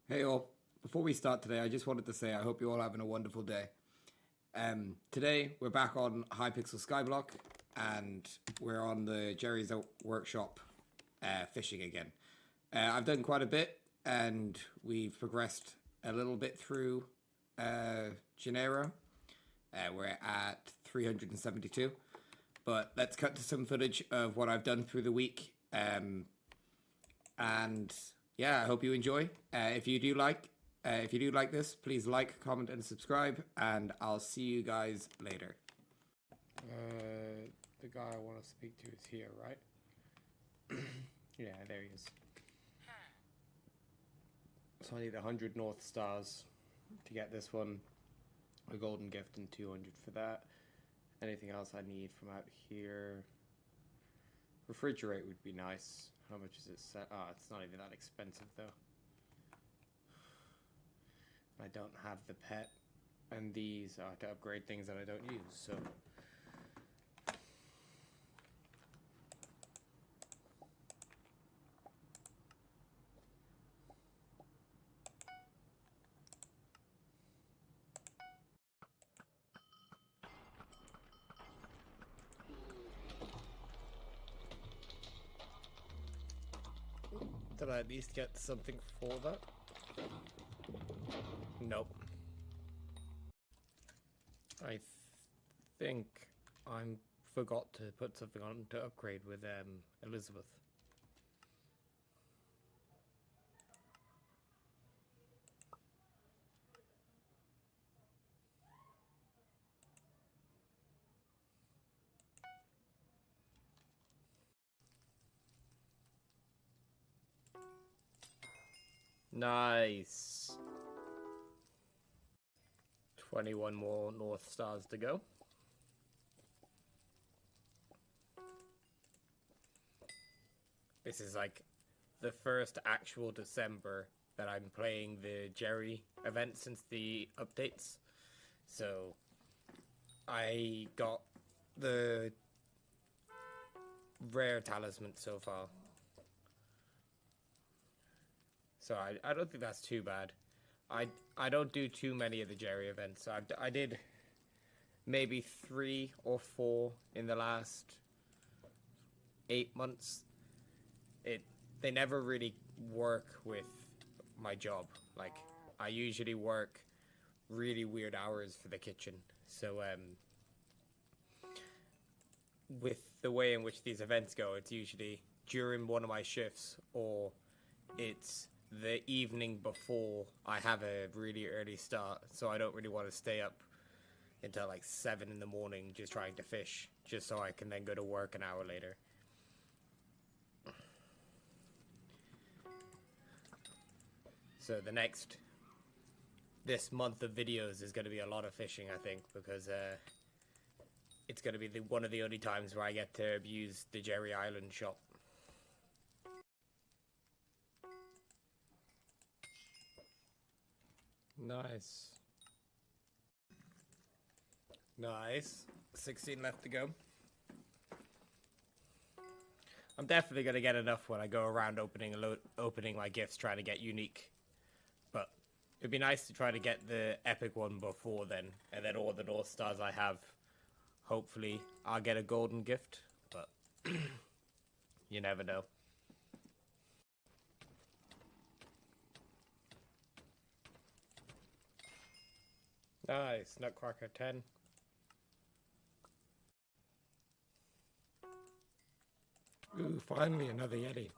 Hey all, before we start today, I just wanted to say I hope you're all having a wonderful day. Today we're back on Hypixel Skyblock and we're on the Jerry's Workshop fishing again. I've done quite a bit and we've progressed a little bit through Janeiro. We're at 372, but let's cut to some footage of what I've done through the week. And yeah, I hope you enjoy. If you do like this, please like, comment, and subscribe, and I'll see you guys later. The guy I want to speak to is here, right? Yeah, there he is. So I need 100 North Stars to get this one, a golden gift, and 200 for that. Anything else I need from out here? Refrigerate would be nice. How much is it set? Oh, it's not even that expensive though. I don't have the pet, and these are to upgrade things that I don't use, so. Did I at least get something for that? Nope. I think I forgot to put something on to upgrade with Elizabeth. Nice. 21 more North Stars to go. This is like the first actual December that I'm playing the Jerry event since the updates. So I got the rare talisman so far. So I don't think that's too bad. I don't do too many of the Jerry events. I did maybe 3 or 4 in the last 8 months. They never really work with my job. Like, I usually work really weird hours for the kitchen. So with the way in which these events go, it's usually during one of my shifts, or it's the evening before I have a really early start, so I don't really want to stay up until like 7 in the morning just trying to fish, just so I can then go to work an hour later. So this month of videos is going to be a lot of fishing, I think, because it's going to be one of the only times where I get to abuse the Jerry Island shop. Nice. Nice. 16 left to go. I'm definitely going to get enough when I go around opening my gifts, trying to get unique. But it'd be nice to try to get the epic one before then, and then all the North Stars I have, hopefully I'll get a golden gift, but you never know. Nice, Nutcracker 10. Ooh, finally another Yeti.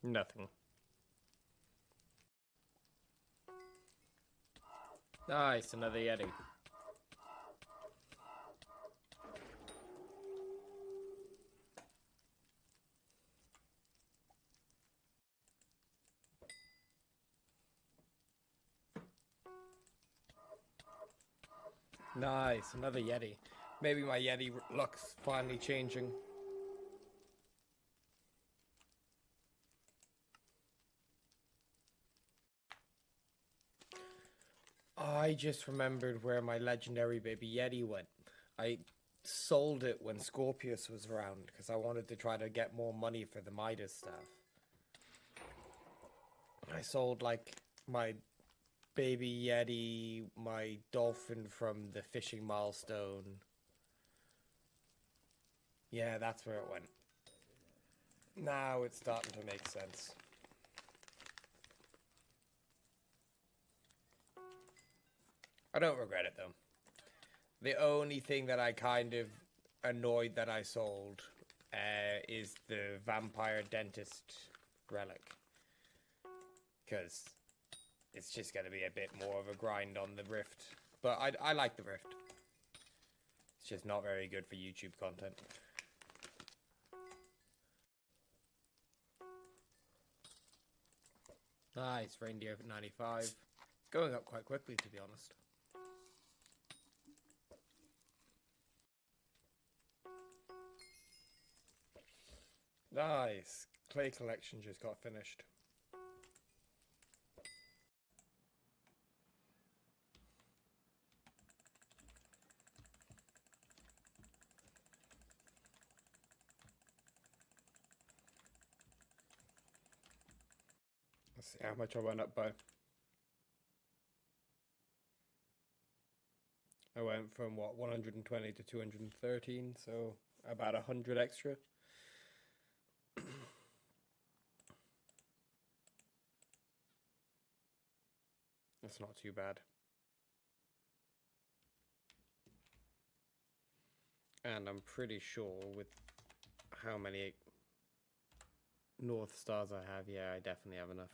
Nothing. Nice, another Yeti. Nice, another Yeti. Maybe my Yeti luck's finally changing. I just remembered where my legendary baby Yeti went. I sold it when Scorpius was around because I wanted to try to get more money for the Midas stuff. I sold like my baby Yeti, my dolphin from the fishing milestone. Yeah, that's where it went. Now it's starting to make sense. I don't regret it though. The only thing that I kind of annoyed that I sold is the vampire dentist relic. Because it's just going to be a bit more of a grind on the Rift. But I like the Rift. It's just not very good for YouTube content. Nice, reindeer for 95. It's going up quite quickly, to be honest. Nice. Clay collection just got finished. Let's see how much I went up by. I went from what, 120 to 213, so about 100 extra. That's not too bad. And I'm pretty sure with how many North Stars I have, yeah, I definitely have enough.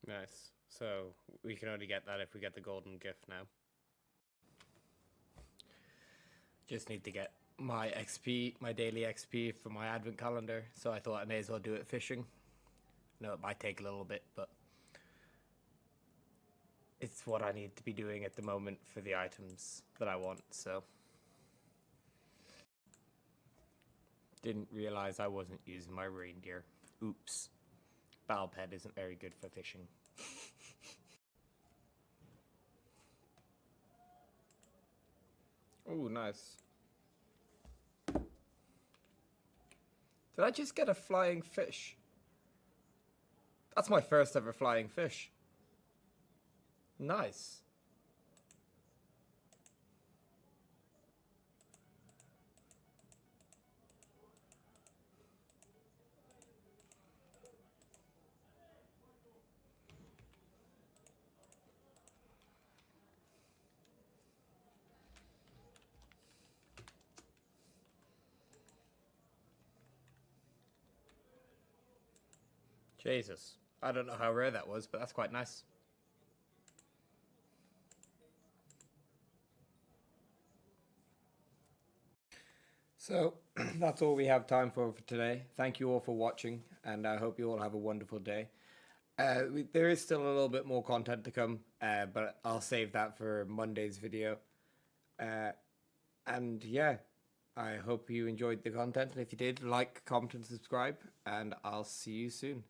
Nice. So we can only get that if we get the golden gift now. Just need to get my XP, my daily XP for my advent calendar, so I thought I may as well do it fishing. No, it might take a little bit, but it's what I need to be doing at the moment for the items that I want, so. Didn't realize I wasn't using my reindeer. Oops. Balped isn't very good for fishing. Oh, nice. Did I just get a flying fish? That's my first ever flying fish. Nice. Jesus. I don't know how rare that was, but that's quite nice. So, that's all we have time for today. Thank you all for watching, and I hope you all have a wonderful day. There is still a little bit more content to come, but I'll save that for Monday's video. And yeah, I hope you enjoyed the content, and if you did, like, comment, and subscribe, and I'll see you soon.